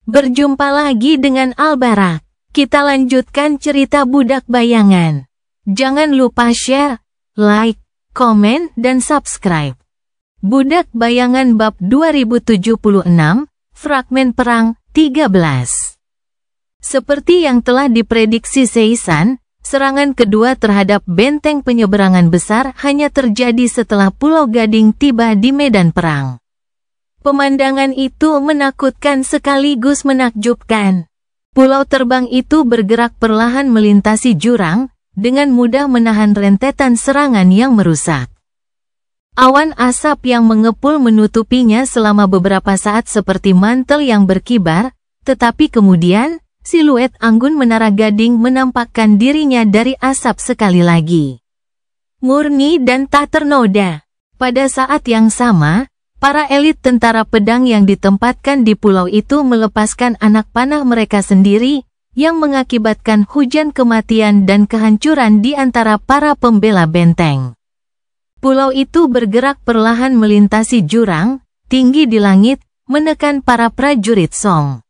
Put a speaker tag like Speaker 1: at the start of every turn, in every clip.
Speaker 1: Berjumpa lagi dengan Al-Barak. Kita lanjutkan cerita Budak Bayangan. Jangan lupa share, like, komen, dan subscribe. Budak Bayangan bab 2076, fragmen perang 13. Seperti yang telah diprediksi Seisan, serangan kedua terhadap benteng penyeberangan besar hanya terjadi setelah Pulau Gading tiba di medan perang. Pemandangan itu menakutkan sekaligus menakjubkan. Pulau terbang itu bergerak perlahan melintasi jurang, dengan mudah menahan rentetan serangan yang merusak. Awan asap yang mengepul menutupinya selama beberapa saat seperti mantel yang berkibar, tetapi kemudian, siluet anggun Menara Gading menampakkan dirinya dari asap sekali lagi. Murni dan tak ternoda. Pada saat yang sama, para elit tentara pedang yang ditempatkan di pulau itu melepaskan anak panah mereka sendiri, yang mengakibatkan hujan kematian dan kehancuran di antara para pembela benteng. Pulau itu bergerak perlahan melintasi jurang, tinggi di langit, menekan para prajurit Song.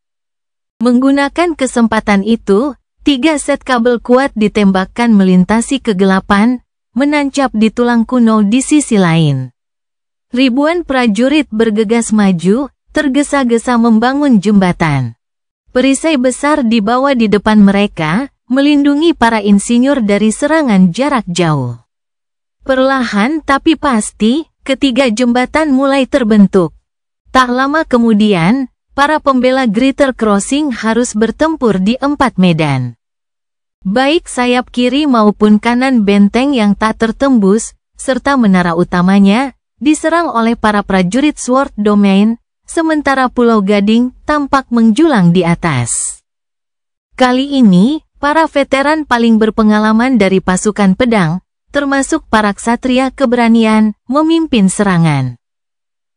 Speaker 1: Menggunakan kesempatan itu, 3 set kabel kuat ditembakkan melintasi kegelapan, menancap di tulang kuno di sisi lain. Ribuan prajurit bergegas maju, tergesa-gesa membangun jembatan. Perisai besar dibawa di depan mereka, melindungi para insinyur dari serangan jarak jauh. Perlahan tapi pasti, ketiga jembatan mulai terbentuk. Tak lama kemudian, para pembela Greater Crossing harus bertempur di 4 medan. Baik sayap kiri maupun kanan benteng yang tak tertembus, serta menara utamanya, diserang oleh para prajurit Sword Domain, sementara Pulau Gading tampak menjulang di atas. Kali ini, para veteran paling berpengalaman dari pasukan pedang, termasuk para ksatria keberanian, memimpin serangan.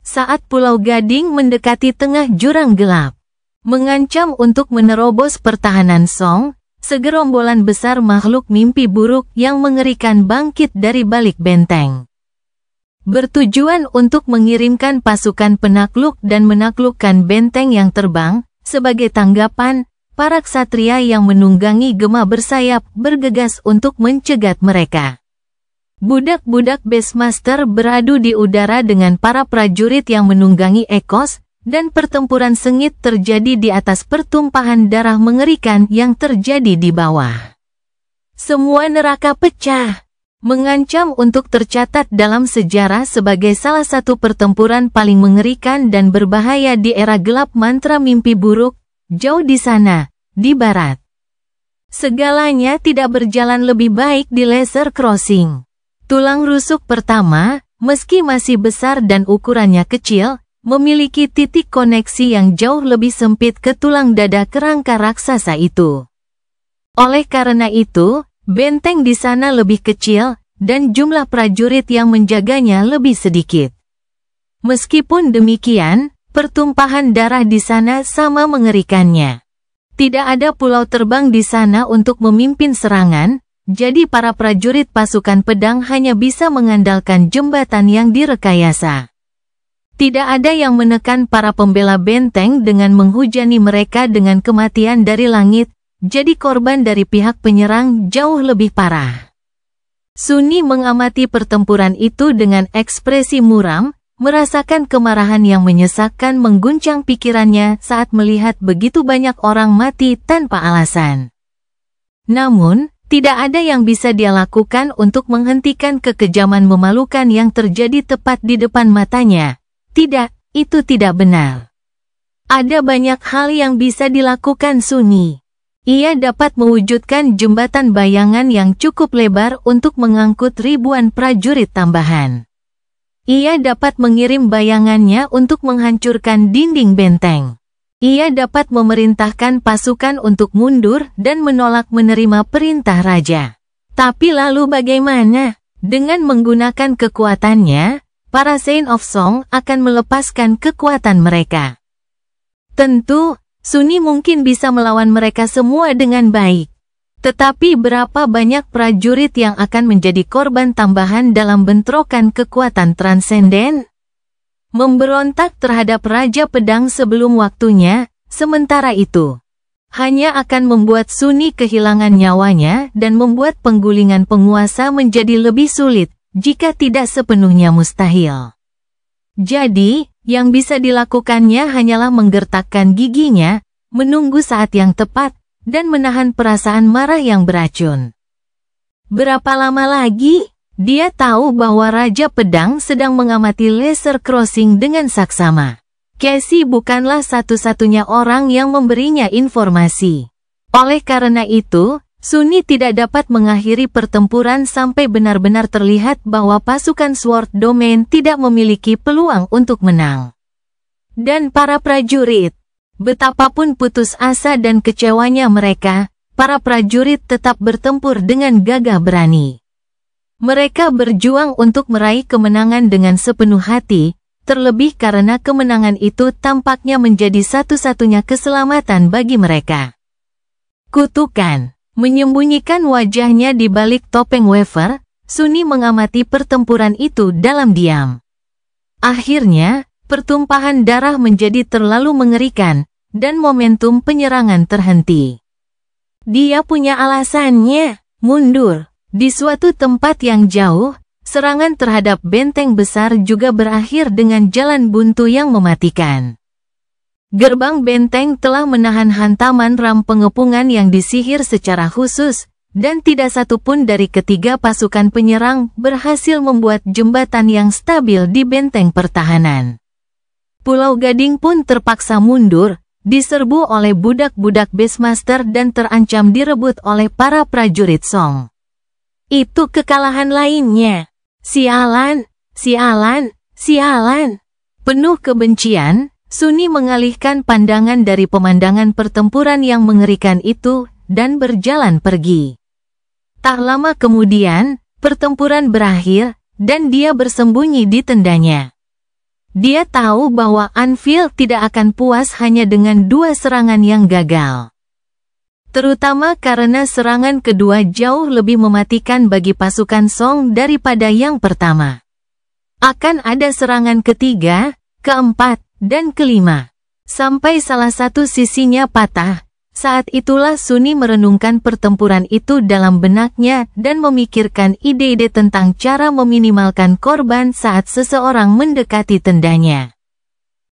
Speaker 1: Saat Pulau Gading mendekati tengah jurang gelap, mengancam untuk menerobos pertahanan Song, segerombolan besar makhluk mimpi buruk yang mengerikan bangkit dari balik benteng. Bertujuan untuk mengirimkan pasukan penakluk dan menaklukkan benteng yang terbang, sebagai tanggapan, para ksatria yang menunggangi gema bersayap bergegas untuk mencegat mereka. Budak-budak Beastmaster beradu di udara dengan para prajurit yang menunggangi Ekos, dan pertempuran sengit terjadi di atas pertumpahan darah mengerikan yang terjadi di bawah. Semua neraka pecah. Mengancam untuk tercatat dalam sejarah sebagai salah satu pertempuran paling mengerikan dan berbahaya di era gelap mantra mimpi buruk, jauh di sana, di barat. Segalanya tidak berjalan lebih baik di Laser Crossing. Tulang rusuk pertama, meski masih besar dan ukurannya kecil, memiliki titik koneksi yang jauh lebih sempit ke tulang dada kerangka raksasa itu. Oleh karena itu, benteng di sana lebih kecil, dan jumlah prajurit yang menjaganya lebih sedikit. Meskipun demikian, pertumpahan darah di sana sama mengerikannya. Tidak ada pulau terbang di sana untuk memimpin serangan, jadi para prajurit pasukan pedang hanya bisa mengandalkan jembatan yang direkayasa. Tidak ada yang menekan para pembela benteng dengan menghujani mereka dengan kematian dari langit, jadi korban dari pihak penyerang jauh lebih parah. Sunni mengamati pertempuran itu dengan ekspresi muram, merasakan kemarahan yang menyesakkan mengguncang pikirannya saat melihat begitu banyak orang mati tanpa alasan. Namun, tidak ada yang bisa dia lakukan untuk menghentikan kekejaman memalukan yang terjadi tepat di depan matanya. Tidak, itu tidak benar. Ada banyak hal yang bisa dilakukan Sunni. Ia dapat mewujudkan jembatan bayangan yang cukup lebar untuk mengangkut ribuan prajurit tambahan. Ia dapat mengirim bayangannya untuk menghancurkan dinding benteng. Ia dapat memerintahkan pasukan untuk mundur dan menolak menerima perintah raja. Tapi lalu bagaimana? Dengan menggunakan kekuatannya, para Saint of Song akan melepaskan kekuatan mereka. Tentu, Sunni mungkin bisa melawan mereka semua dengan baik. Tetapi berapa banyak prajurit yang akan menjadi korban tambahan dalam bentrokan kekuatan transenden? Memberontak terhadap Raja Pedang sebelum waktunya, Sementara itu, hanya akan membuat Sunni kehilangan nyawanya dan membuat penggulingan penguasa menjadi lebih sulit, jika tidak sepenuhnya mustahil. Jadi, yang bisa dilakukannya hanyalah menggertakkan giginya, menunggu saat yang tepat, dan menahan perasaan marah yang beracun. Berapa lama lagi? Dia tahu bahwa Raja Pedang sedang mengamati laser crossing dengan saksama. Casey bukanlah satu-satunya orang yang memberinya informasi. Oleh karena itu, Sunni tidak dapat mengakhiri pertempuran sampai benar-benar terlihat bahwa pasukan Sword Domain tidak memiliki peluang untuk menang. Dan para prajurit, betapapun putus asa dan kecewanya mereka, para prajurit tetap bertempur dengan gagah berani. Mereka berjuang untuk meraih kemenangan dengan sepenuh hati, terlebih karena kemenangan itu tampaknya menjadi satu-satunya keselamatan bagi mereka. Kutukan, menyembunyikan wajahnya di balik topeng wafer, Sunni mengamati pertempuran itu dalam diam. Akhirnya, pertumpahan darah menjadi terlalu mengerikan, dan momentum penyerangan terhenti. Dia punya alasannya, mundur. Di suatu tempat yang jauh, serangan terhadap benteng besar juga berakhir dengan jalan buntu yang mematikan. Gerbang benteng telah menahan hantaman ram pengepungan yang disihir secara khusus, dan tidak satupun dari ketiga pasukan penyerang berhasil membuat jembatan yang stabil di benteng pertahanan. Pulau Gading pun terpaksa mundur, diserbu oleh budak-budak Beastmaster dan terancam direbut oleh para prajurit Song. Itu kekalahan lainnya. Sialan, sialan, sialan. Penuh kebencian, Sunni mengalihkan pandangan dari pemandangan pertempuran yang mengerikan itu, dan berjalan pergi. Tak lama kemudian, pertempuran berakhir, dan dia bersembunyi di tendanya. Dia tahu bahwa Anvil tidak akan puas hanya dengan 2 serangan yang gagal. Terutama karena serangan kedua jauh lebih mematikan bagi pasukan Song daripada yang pertama. Akan ada serangan ketiga, keempat, dan kelima. Sampai salah satu sisinya patah. Saat itulah Sunni merenungkan pertempuran itu dalam benaknya dan memikirkan ide-ide tentang cara meminimalkan korban saat seseorang mendekati tendanya.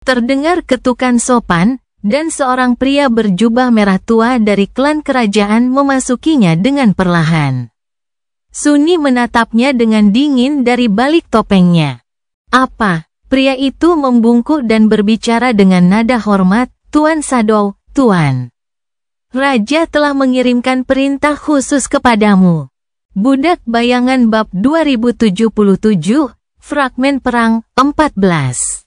Speaker 1: Terdengar ketukan sopan, dan seorang pria berjubah merah tua dari klan kerajaan memasukinya dengan perlahan. Sunni menatapnya dengan dingin dari balik topengnya. Apa? Pria itu membungkuk dan berbicara dengan nada hormat, Tuan Shadow, Tuan. Raja telah mengirimkan perintah khusus kepadamu. Budak Bayangan Bab 2077, Fragmen Perang 14.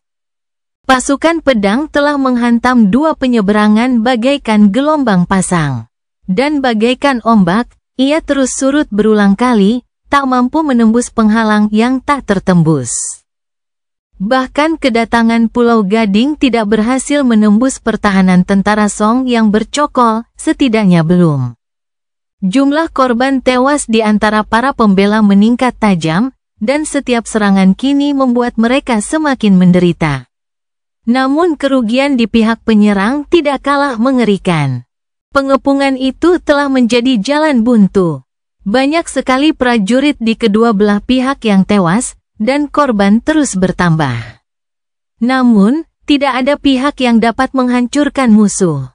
Speaker 1: Pasukan pedang telah menghantam 2 penyeberangan bagaikan gelombang pasang. Dan bagaikan ombak, ia terus surut berulang kali, tak mampu menembus penghalang yang tak tertembus. Bahkan kedatangan Pulau Gading tidak berhasil menembus pertahanan tentara Song yang bercokol, setidaknya belum. Jumlah korban tewas di antara para pembela meningkat tajam, dan setiap serangan kini membuat mereka semakin menderita. Namun kerugian di pihak penyerang tidak kalah mengerikan. Pengepungan itu telah menjadi jalan buntu. Banyak sekali prajurit di kedua belah pihak yang tewas, dan korban terus bertambah. Namun, tidak ada pihak yang dapat menghancurkan musuh.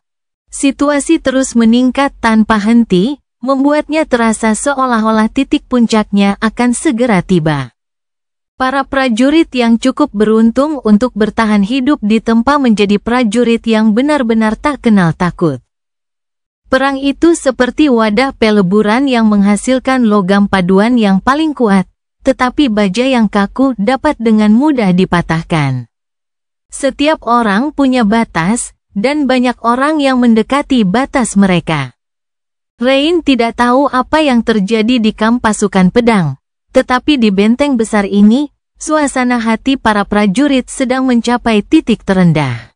Speaker 1: Situasi terus meningkat tanpa henti, membuatnya terasa seolah-olah titik puncaknya akan segera tiba. Para prajurit yang cukup beruntung untuk bertahan hidup ditempa menjadi prajurit yang benar-benar tak kenal takut. Perang itu seperti wadah peleburan yang menghasilkan logam paduan yang paling kuat, tetapi baja yang kaku dapat dengan mudah dipatahkan. Setiap orang punya batas, dan banyak orang yang mendekati batas mereka. Rain tidak tahu apa yang terjadi di kamp pasukan pedang. Tetapi di benteng besar ini, suasana hati para prajurit sedang mencapai titik terendah.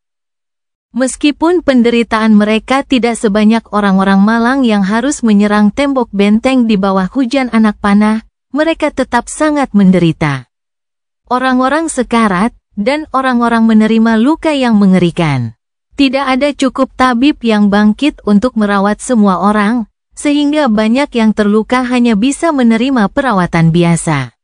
Speaker 1: Meskipun penderitaan mereka tidak sebanyak orang-orang malang yang harus menyerang tembok benteng di bawah hujan anak panah, mereka tetap sangat menderita. Orang-orang sekarat, dan orang-orang menerima luka yang mengerikan. Tidak ada cukup tabib yang bangkit untuk merawat semua orang, sehingga banyak yang terluka hanya bisa menerima perawatan biasa.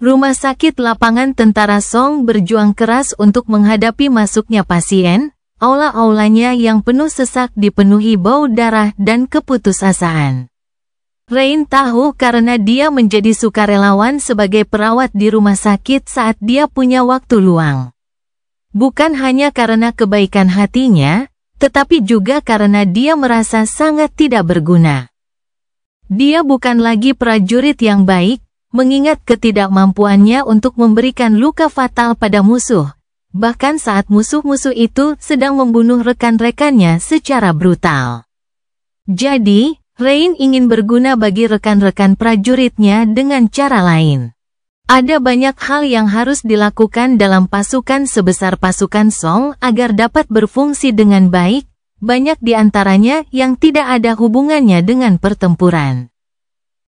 Speaker 1: Rumah sakit lapangan Tentara Song berjuang keras untuk menghadapi masuknya pasien, aula-aulanya yang penuh sesak dipenuhi bau darah dan keputusasaan. Rain tahu karena dia menjadi sukarelawan sebagai perawat di rumah sakit saat dia punya waktu luang. Bukan hanya karena kebaikan hatinya, tetapi juga karena dia merasa sangat tidak berguna. Dia bukan lagi prajurit yang baik, mengingat ketidakmampuannya untuk memberikan luka fatal pada musuh, bahkan saat musuh-musuh itu sedang membunuh rekan-rekannya secara brutal. Jadi, Rain ingin berguna bagi rekan-rekan prajuritnya dengan cara lain. Ada banyak hal yang harus dilakukan dalam pasukan sebesar pasukan Song agar dapat berfungsi dengan baik, banyak di antaranya yang tidak ada hubungannya dengan pertempuran.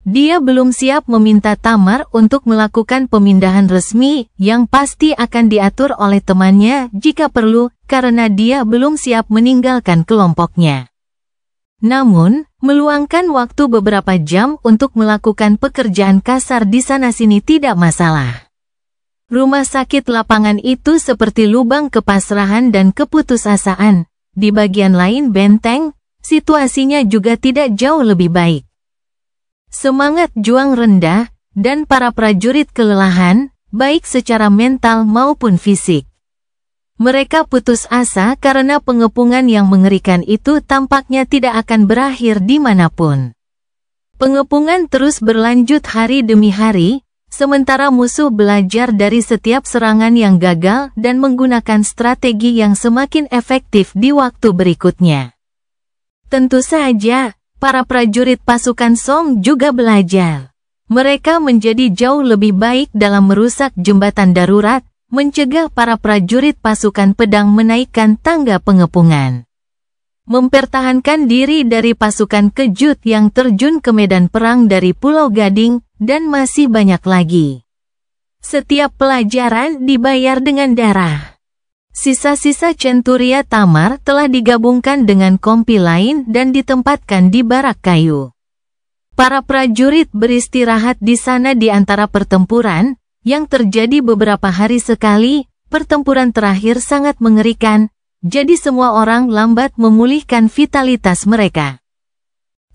Speaker 1: Dia belum siap meminta Tamar untuk melakukan pemindahan resmi yang pasti akan diatur oleh temannya jika perlu, karena dia belum siap meninggalkan kelompoknya. Namun, meluangkan waktu beberapa jam untuk melakukan pekerjaan kasar di sana-sini tidak masalah. Rumah sakit lapangan itu seperti lubang kepasrahan dan keputusasaan. Di bagian lain benteng, situasinya juga tidak jauh lebih baik. Semangat juang rendah, dan para prajurit kelelahan, baik secara mental maupun fisik. Mereka putus asa karena pengepungan yang mengerikan itu tampaknya tidak akan berakhir dimanapun. Pengepungan terus berlanjut hari demi hari, sementara musuh belajar dari setiap serangan yang gagal dan menggunakan strategi yang semakin efektif di waktu berikutnya. Tentu saja, para prajurit pasukan Song juga belajar. Mereka menjadi jauh lebih baik dalam merusak jembatan darurat, mencegah para prajurit pasukan pedang menaikkan tangga pengepungan. Mempertahankan diri dari pasukan kejut yang terjun ke medan perang dari Pulau Gading, dan masih banyak lagi. Setiap pelajaran dibayar dengan darah. Sisa-sisa Centuria Tamar telah digabungkan dengan kompi lain dan ditempatkan di barak kayu. Para prajurit beristirahat di sana di antara pertempuran, yang terjadi beberapa hari sekali. Pertempuran terakhir sangat mengerikan, jadi semua orang lambat memulihkan vitalitas mereka.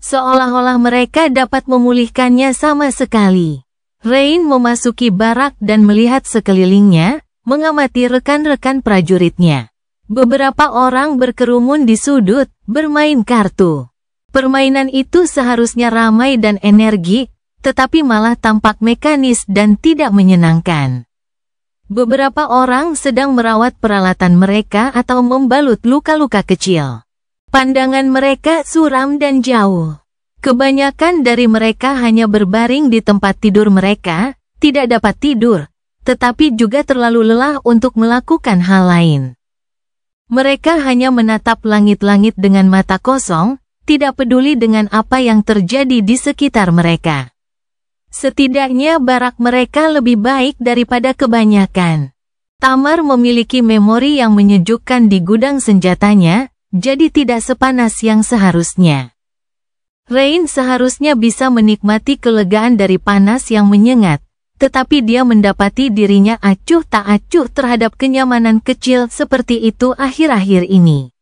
Speaker 1: Seolah-olah mereka dapat memulihkannya sama sekali. Rain memasuki barak dan melihat sekelilingnya, mengamati rekan-rekan prajuritnya. Beberapa orang berkerumun di sudut, bermain kartu. Permainan itu seharusnya ramai dan energi, tetapi malah tampak mekanis dan tidak menyenangkan. Beberapa orang sedang merawat peralatan mereka atau membalut luka-luka kecil. Pandangan mereka suram dan jauh. Kebanyakan dari mereka hanya berbaring di tempat tidur mereka, tidak dapat tidur, tetapi juga terlalu lelah untuk melakukan hal lain. Mereka hanya menatap langit-langit dengan mata kosong, tidak peduli dengan apa yang terjadi di sekitar mereka. Setidaknya barak mereka lebih baik daripada kebanyakan. Tamar memiliki memori yang menyejukkan di gudang senjatanya, jadi tidak sepanas yang seharusnya. Rain seharusnya bisa menikmati kelegaan dari panas yang menyengat, tetapi dia mendapati dirinya acuh tak acuh terhadap kenyamanan kecil seperti itu akhir-akhir ini.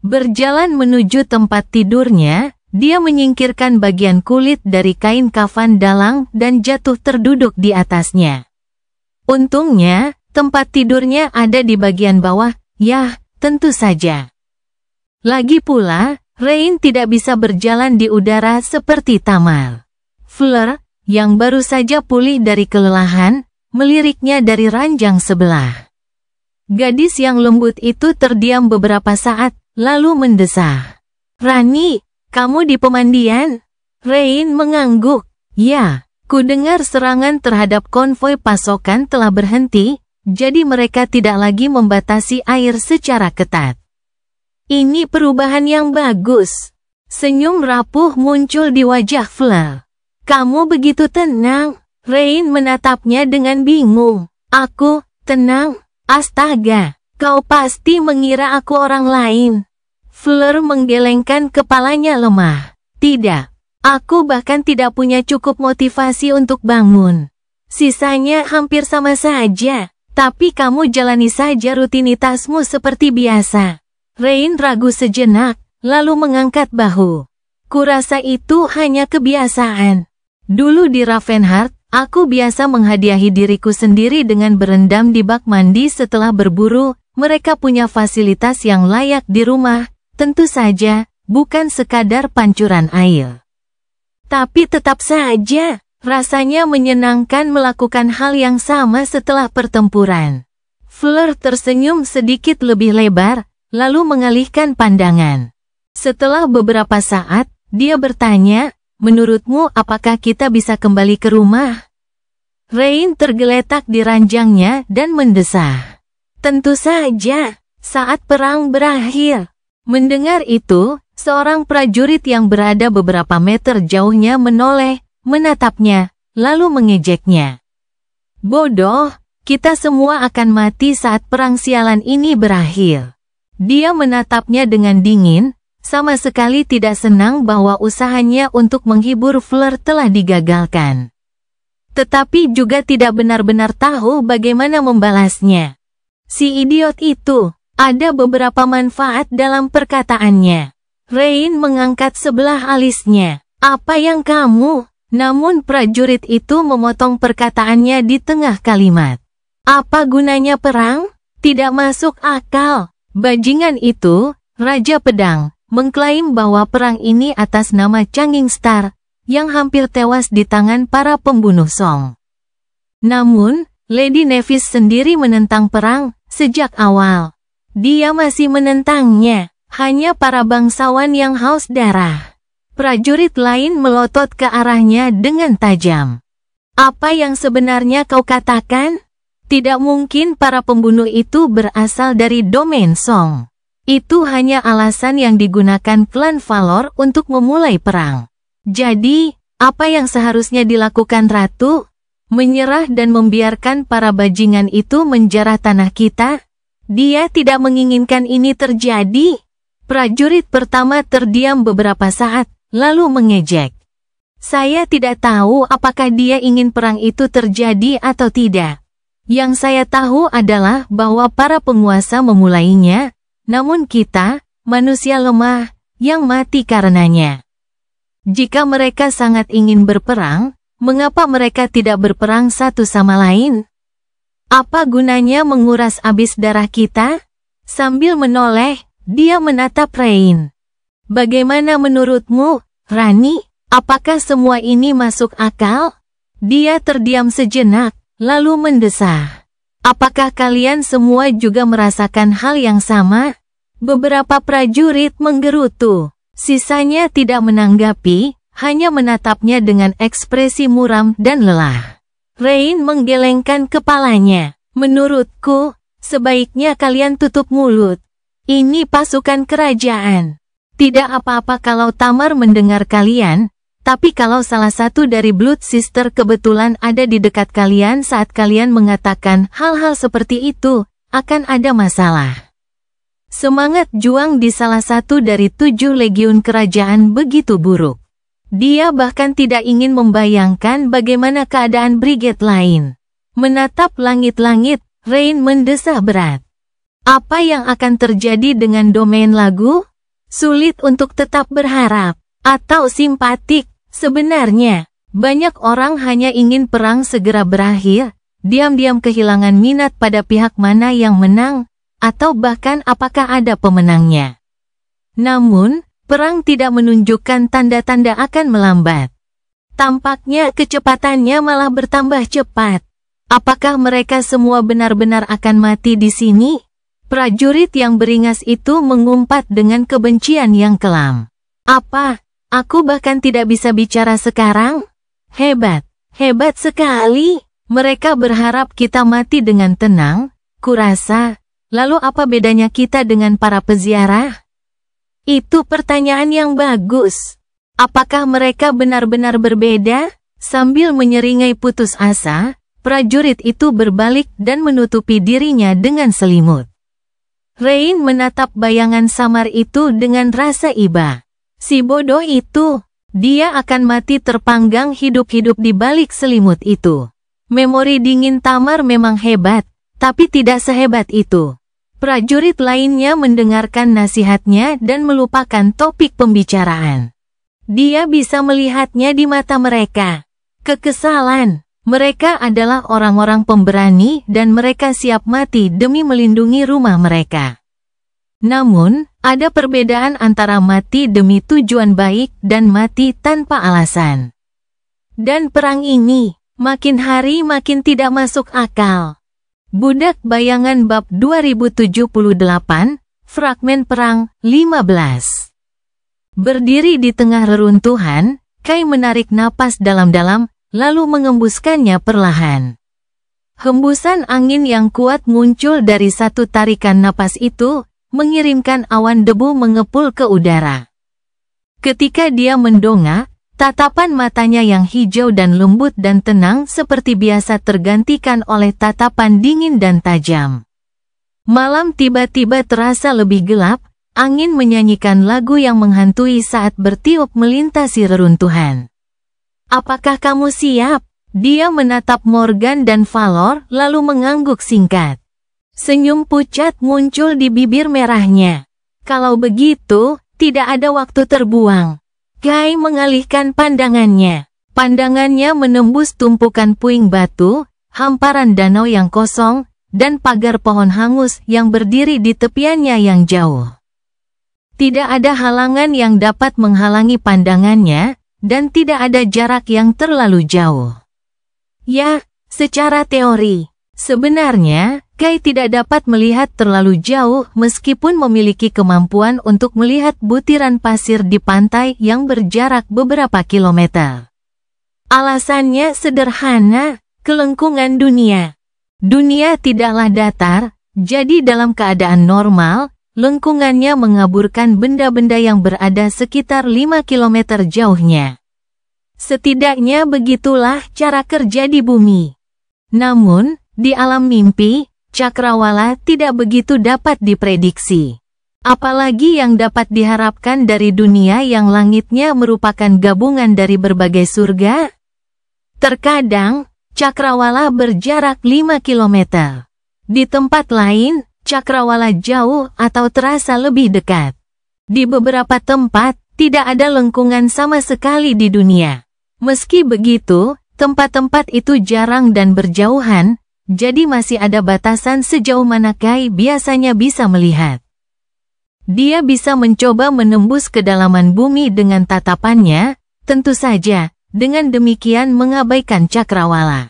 Speaker 1: Berjalan menuju tempat tidurnya, dia menyingkirkan bagian kulit dari kain kafan dalang dan jatuh terduduk di atasnya. Untungnya, tempat tidurnya ada di bagian bawah, yah, tentu saja. Lagi pula, Rain tidak bisa berjalan di udara seperti Tamar. Fleur, yang baru saja pulih dari kelelahan, meliriknya dari ranjang sebelah. Gadis yang lembut itu terdiam beberapa saat, lalu mendesah. "Rani, kamu di pemandian?" Rain mengangguk. "Ya, ku dengar serangan terhadap konvoi pasokan telah berhenti, jadi mereka tidak lagi membatasi air secara ketat." "Ini perubahan yang bagus." Senyum rapuh muncul di wajah Fleur. "Kamu begitu tenang." Rain menatapnya dengan bingung. "Aku tenang? Astaga, Kau pasti mengira aku orang lain. Fleur menggelengkan kepalanya lemah. Tidak, aku bahkan tidak punya cukup motivasi untuk bangun. Sisanya hampir sama saja, tapi kamu jalani saja rutinitasmu seperti biasa. Rain ragu sejenak, lalu mengangkat bahu. Kurasa itu hanya kebiasaan. Dulu di Ravenheart, aku biasa menghadiahi diriku sendiri dengan berendam di bak mandi setelah berburu. Mereka punya fasilitas yang layak di rumah, tentu saja, bukan sekadar pancuran air. Tapi tetap saja, rasanya menyenangkan melakukan hal yang sama setelah pertempuran. Fleur tersenyum sedikit lebih lebar, lalu mengalihkan pandangan. Setelah beberapa saat, dia bertanya, menurutmu apakah kita bisa kembali ke rumah? Rain tergeletak di ranjangnya dan mendesah. Tentu saja, saat perang berakhir. Mendengar itu, seorang prajurit yang berada beberapa meter jauhnya menoleh, menatapnya, lalu mengejeknya. Bodoh, kita semua akan mati saat perang sialan ini berakhir. Dia menatapnya dengan dingin, sama sekali tidak senang bahwa usahanya untuk menghibur Fleur telah digagalkan. Tetapi juga tidak benar-benar tahu bagaimana membalasnya. Si idiot itu, ada beberapa manfaat dalam perkataannya. Rain mengangkat sebelah alisnya. Apa yang kamu? Namun prajurit itu memotong perkataannya di tengah kalimat. Apa gunanya perang? Tidak masuk akal. Bajingan itu, Raja Pedang, mengklaim bahwa perang ini atas nama Changing Star, yang hampir tewas di tangan para pembunuh Song. Namun, Lady Nevis sendiri menentang perang sejak awal. Dia masih menentangnya, hanya para bangsawan yang haus darah. Prajurit lain melotot ke arahnya dengan tajam. Apa yang sebenarnya kau katakan? Tidak mungkin para pembunuh itu berasal dari domain Song. Itu hanya alasan yang digunakan klan Valor untuk memulai perang. Jadi, apa yang seharusnya dilakukan Ratu? Menyerah dan membiarkan para bajingan itu menjarah tanah kita? Dia tidak menginginkan ini terjadi. Prajurit pertama terdiam beberapa saat, lalu mengejek. Saya tidak tahu apakah dia ingin perang itu terjadi atau tidak. Yang saya tahu adalah bahwa para penguasa memulainya, namun kita, manusia lemah, yang mati karenanya. Jika mereka sangat ingin berperang, mengapa mereka tidak berperang satu sama lain? Apa gunanya menguras habis darah kita? Sambil menoleh, dia menatap Rain. Bagaimana menurutmu, Rani? Apakah semua ini masuk akal? Dia terdiam sejenak, lalu mendesah. Apakah kalian semua juga merasakan hal yang sama? Beberapa prajurit menggerutu. Sisanya tidak menanggapi, hanya menatapnya dengan ekspresi muram dan lelah. Rain menggelengkan kepalanya. Menurutku, sebaiknya kalian tutup mulut. Ini pasukan kerajaan. Tidak apa-apa kalau Tamar mendengar kalian, tapi kalau salah satu dari Blood Sister kebetulan ada di dekat kalian saat kalian mengatakan hal-hal seperti itu, akan ada masalah. Semangat juang di salah satu dari 7 legiun kerajaan begitu buruk. Dia bahkan tidak ingin membayangkan bagaimana keadaan brigade lain. Menatap langit-langit, Rain mendesah berat. Apa yang akan terjadi dengan domain lagu? Sulit untuk tetap berharap, atau simpatik. Sebenarnya, banyak orang hanya ingin perang segera berakhir, diam-diam kehilangan minat pada pihak mana yang menang, atau bahkan apakah ada pemenangnya. Namun, perang tidak menunjukkan tanda-tanda akan melambat. Tampaknya kecepatannya malah bertambah cepat. Apakah mereka semua benar-benar akan mati di sini? Prajurit yang beringas itu mengumpat dengan kebencian yang kelam. Apa? Aku bahkan tidak bisa bicara sekarang? Hebat, hebat sekali. Mereka berharap kita mati dengan tenang, kurasa. Lalu apa bedanya kita dengan para peziarah? Itu pertanyaan yang bagus. Apakah mereka benar-benar berbeda? Sambil menyeringai putus asa, prajurit itu berbalik dan menutupi dirinya dengan selimut. Rain menatap bayangan samar itu dengan rasa iba. Si bodoh itu, dia akan mati terpanggang hidup-hidup di balik selimut itu. Memori dingin Tamar memang hebat, tapi tidak sehebat itu. Prajurit lainnya mendengarkan nasihatnya dan melupakan topik pembicaraan. Dia bisa melihatnya di mata mereka. Kekesalan. Mereka adalah orang-orang pemberani dan mereka siap mati demi melindungi rumah mereka. Namun, ada perbedaan antara mati demi tujuan baik dan mati tanpa alasan. Dan perang ini, makin hari makin tidak masuk akal. Budak Bayangan Bab 2078, Fragmen Perang 15. Berdiri di tengah reruntuhan, Kai menarik napas dalam-dalam, lalu mengembuskannya perlahan. Hembusan angin yang kuat muncul dari satu tarikan napas itu, mengirimkan awan debu mengepul ke udara. Ketika dia mendongak, tatapan matanya yang hijau dan lembut dan tenang seperti biasa tergantikan oleh tatapan dingin dan tajam. Malam tiba-tiba terasa lebih gelap, angin menyanyikan lagu yang menghantui saat bertiup melintasi reruntuhan. Apakah kamu siap? Dia menatap Morgan dan Valor lalu mengangguk singkat. Senyum pucat muncul di bibir merahnya. Kalau begitu, tidak ada waktu terbuang. Kai mengalihkan pandangannya. Pandangannya menembus tumpukan puing batu, hamparan danau yang kosong, dan pagar pohon hangus yang berdiri di tepiannya yang jauh. Tidak ada halangan yang dapat menghalangi pandangannya, dan tidak ada jarak yang terlalu jauh. Ya, secara teori, sebenarnya, Kai tidak dapat melihat terlalu jauh meskipun memiliki kemampuan untuk melihat butiran pasir di pantai yang berjarak beberapa kilometer. Alasannya sederhana, kelengkungan dunia. Dunia tidaklah datar, jadi dalam keadaan normal, lengkungannya mengaburkan benda-benda yang berada sekitar 5 km jauhnya. Setidaknya begitulah cara kerja di bumi. Namun, di alam mimpi, cakrawala tidak begitu dapat diprediksi. Apalagi yang dapat diharapkan dari dunia yang langitnya merupakan gabungan dari berbagai surga? Terkadang, cakrawala berjarak 5 km. Di tempat lain, cakrawala jauh atau terasa lebih dekat. Di beberapa tempat, tidak ada lengkungan sama sekali di dunia. Meski begitu, tempat-tempat itu jarang dan berjauhan, jadi masih ada batasan sejauh mana Kai biasanya bisa melihat. Dia bisa mencoba menembus kedalaman bumi dengan tatapannya, tentu saja, dengan demikian mengabaikan cakrawala.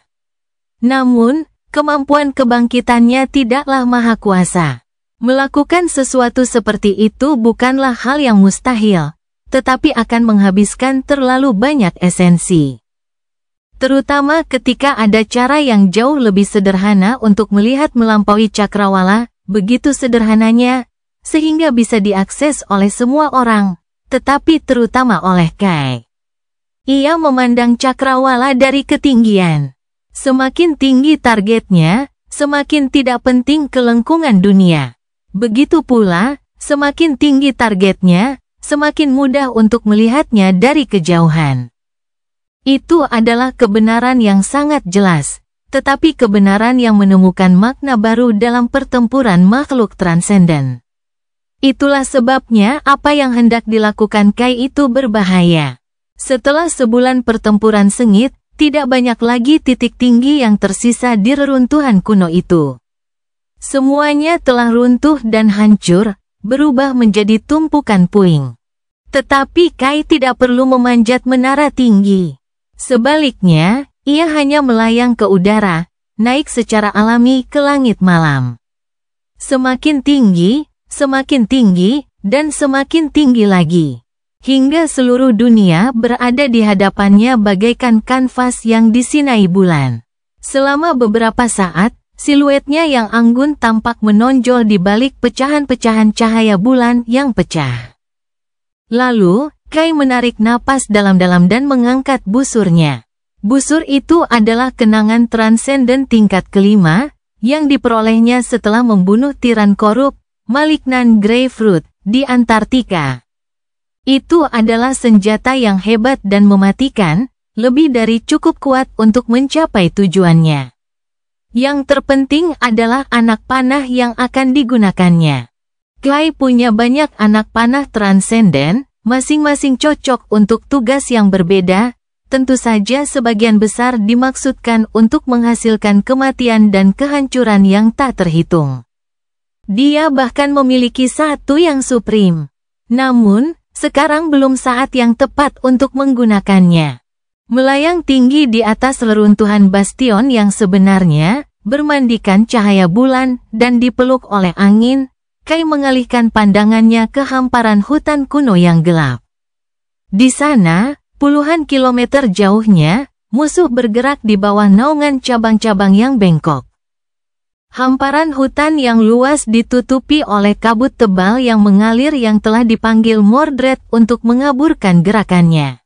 Speaker 1: Namun, kemampuan kebangkitannya tidaklah maha kuasa. Melakukan sesuatu seperti itu bukanlah hal yang mustahil, tetapi akan menghabiskan terlalu banyak esensi. Terutama ketika ada cara yang jauh lebih sederhana untuk melihat melampaui cakrawala, begitu sederhananya, sehingga bisa diakses oleh semua orang, tetapi terutama oleh Kai. Ia memandang cakrawala dari ketinggian. Semakin tinggi targetnya, semakin tidak penting kelengkungan dunia. Begitu pula, semakin tinggi targetnya, semakin mudah untuk melihatnya dari kejauhan. Itu adalah kebenaran yang sangat jelas, tetapi kebenaran yang menemukan makna baru dalam pertempuran makhluk transenden. Itulah sebabnya apa yang hendak dilakukan Kai itu berbahaya. Setelah sebulan pertempuran sengit, tidak banyak lagi titik tinggi yang tersisa di reruntuhan kuno itu. Semuanya telah runtuh dan hancur, berubah menjadi tumpukan puing. Tetapi Kai tidak perlu memanjat menara tinggi. Sebaliknya, ia hanya melayang ke udara, naik secara alami ke langit malam. Semakin tinggi, dan semakin tinggi lagi. Hingga seluruh dunia berada di hadapannya bagaikan kanvas yang disinai bulan. Selama beberapa saat, siluetnya yang anggun tampak menonjol di balik pecahan-pecahan cahaya bulan yang pecah. Lalu, Kai menarik napas dalam-dalam dan mengangkat busurnya. Busur itu adalah kenangan transenden tingkat kelima, yang diperolehnya setelah membunuh tiran korup, Malignant Grapefruit, di Antartika. Itu adalah senjata yang hebat dan mematikan, lebih dari cukup kuat untuk mencapai tujuannya. Yang terpenting adalah anak panah yang akan digunakannya. Kai punya banyak anak panah transenden, masing-masing cocok untuk tugas yang berbeda. Tentu saja sebagian besar dimaksudkan untuk menghasilkan kematian dan kehancuran yang tak terhitung. Dia bahkan memiliki satu yang supreme. Namun, sekarang belum saat yang tepat untuk menggunakannya. Melayang tinggi di atas reruntuhan bastion yang sebenarnya, bermandikan cahaya bulan dan dipeluk oleh angin, Kai mengalihkan pandangannya ke hamparan hutan kuno yang gelap. Di sana, puluhan kilometer jauhnya, musuh bergerak di bawah naungan cabang-cabang yang bengkok. Hamparan hutan yang luas ditutupi oleh kabut tebal yang mengalir yang telah dipanggil Mordred untuk mengaburkan gerakannya.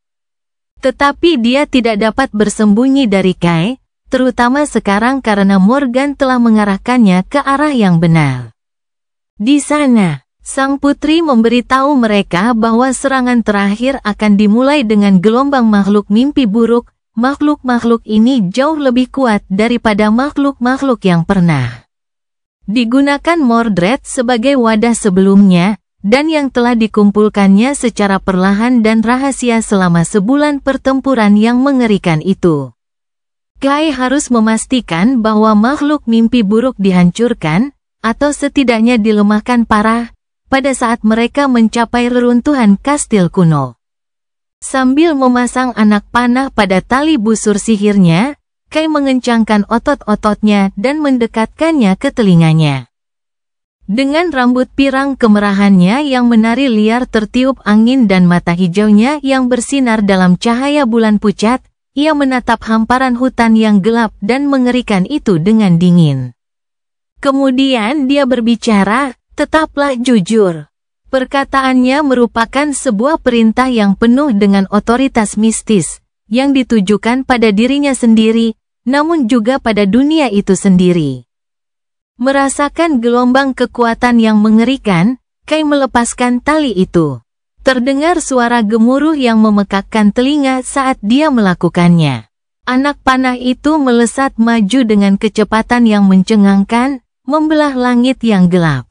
Speaker 1: Tetapi dia tidak dapat bersembunyi dari Kai, terutama sekarang karena Morgan telah mengarahkannya ke arah yang benar. Di sana, sang putri memberitahu mereka bahwa serangan terakhir akan dimulai dengan gelombang makhluk mimpi buruk. Makhluk-makhluk ini jauh lebih kuat daripada makhluk-makhluk yang pernah digunakan Mordred sebagai wadah sebelumnya, dan yang telah dikumpulkannya secara perlahan dan rahasia selama sebulan pertempuran yang mengerikan itu. Kai harus memastikan bahwa makhluk mimpi buruk dihancurkan, atau setidaknya dilemahkan parah, pada saat mereka mencapai reruntuhan kastil kuno. Sambil memasang anak panah pada tali busur sihirnya, Kai mengencangkan otot-ototnya dan mendekatkannya ke telinganya. Dengan rambut pirang kemerahannya yang menari liar tertiup angin dan mata hijaunya yang bersinar dalam cahaya bulan pucat, ia menatap hamparan hutan yang gelap dan mengerikan itu dengan dingin. Kemudian dia berbicara, "Tetaplah jujur." Perkataannya merupakan sebuah perintah yang penuh dengan otoritas mistis, yang ditujukan pada dirinya sendiri, namun juga pada dunia itu sendiri. Merasakan gelombang kekuatan yang mengerikan, Kai melepaskan tali itu. Terdengar suara gemuruh yang memekakkan telinga saat dia melakukannya. Anak panah itu melesat maju dengan kecepatan yang mencengangkan, membelah langit yang gelap.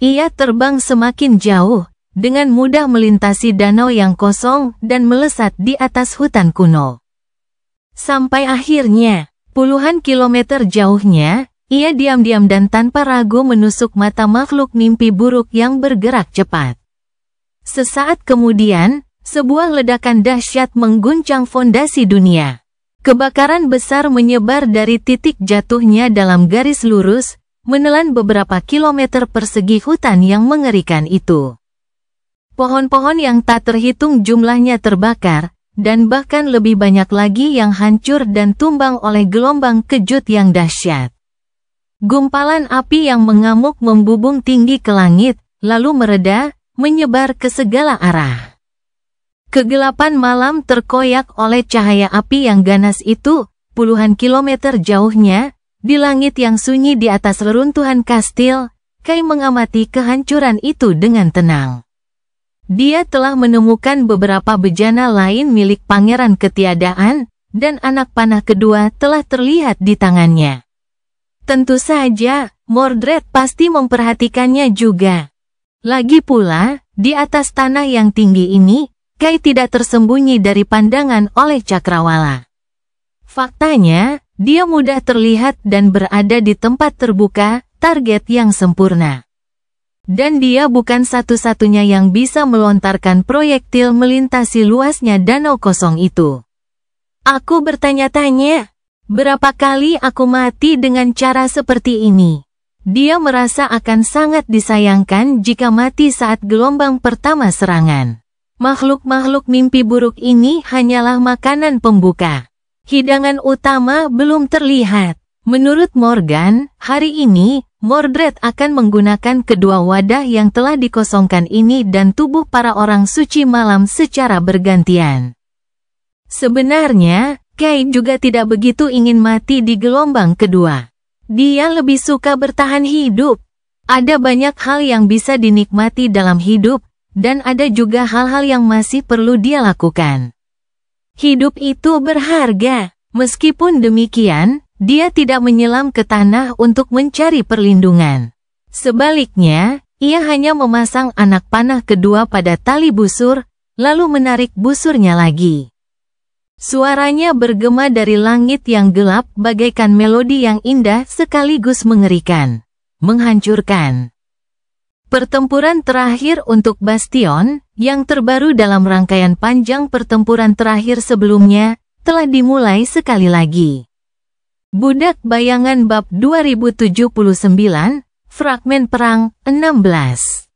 Speaker 1: Ia terbang semakin jauh, dengan mudah melintasi danau yang kosong dan melesat di atas hutan kuno. Sampai akhirnya, puluhan kilometer jauhnya, ia diam-diam dan tanpa ragu menusuk mata makhluk mimpi buruk yang bergerak cepat. Sesaat kemudian, sebuah ledakan dahsyat mengguncang fondasi dunia. Kebakaran besar menyebar dari titik jatuhnya dalam garis lurus, menelan beberapa kilometer persegi hutan yang mengerikan itu. Pohon-pohon yang tak terhitung jumlahnya terbakar, dan bahkan lebih banyak lagi yang hancur dan tumbang oleh gelombang kejut yang dahsyat. Gumpalan api yang mengamuk membubung tinggi ke langit, lalu mereda, menyebar ke segala arah. Kegelapan malam terkoyak oleh cahaya api yang ganas itu, puluhan kilometer jauhnya. Di langit yang sunyi di atas reruntuhan kastil, Kai mengamati kehancuran itu dengan tenang. Dia telah menemukan beberapa bejana lain milik Pangeran Ketiadaan, dan anak panah kedua telah terlihat di tangannya. Tentu saja, Mordred pasti memperhatikannya juga. Lagi pula, di atas tanah yang tinggi ini, Kai tidak tersembunyi dari pandangan oleh Cakrawala. Faktanya, dia mudah terlihat dan berada di tempat terbuka, target yang sempurna. Dan dia bukan satu-satunya yang bisa melontarkan proyektil melintasi luasnya danau kosong itu. Aku bertanya-tanya, berapa kali aku mati dengan cara seperti ini? Dia merasa akan sangat disayangkan jika mati saat gelombang pertama serangan. Makhluk-makhluk mimpi buruk ini hanyalah makanan pembuka. Hidangan utama belum terlihat. Menurut Morgan, hari ini, Mordred akan menggunakan kedua wadah yang telah dikosongkan ini dan tubuh para orang suci malam secara bergantian. Sebenarnya, Kai juga tidak begitu ingin mati di gelombang kedua. Dia lebih suka bertahan hidup. Ada banyak hal yang bisa dinikmati dalam hidup, dan ada juga hal-hal yang masih perlu dia lakukan. Hidup itu berharga. Meskipun demikian, dia tidak menyelam ke tanah untuk mencari perlindungan. Sebaliknya, ia hanya memasang anak panah kedua pada tali busur, lalu menarik busurnya lagi. Suaranya bergema dari langit yang gelap bagaikan melodi yang indah sekaligus mengerikan, menghancurkan. Pertempuran terakhir untuk Bastion, yang terbaru dalam rangkaian panjang pertempuran terakhir sebelumnya, telah dimulai sekali lagi. Budak Bayangan Bab 2079, Fragmen Perang 16.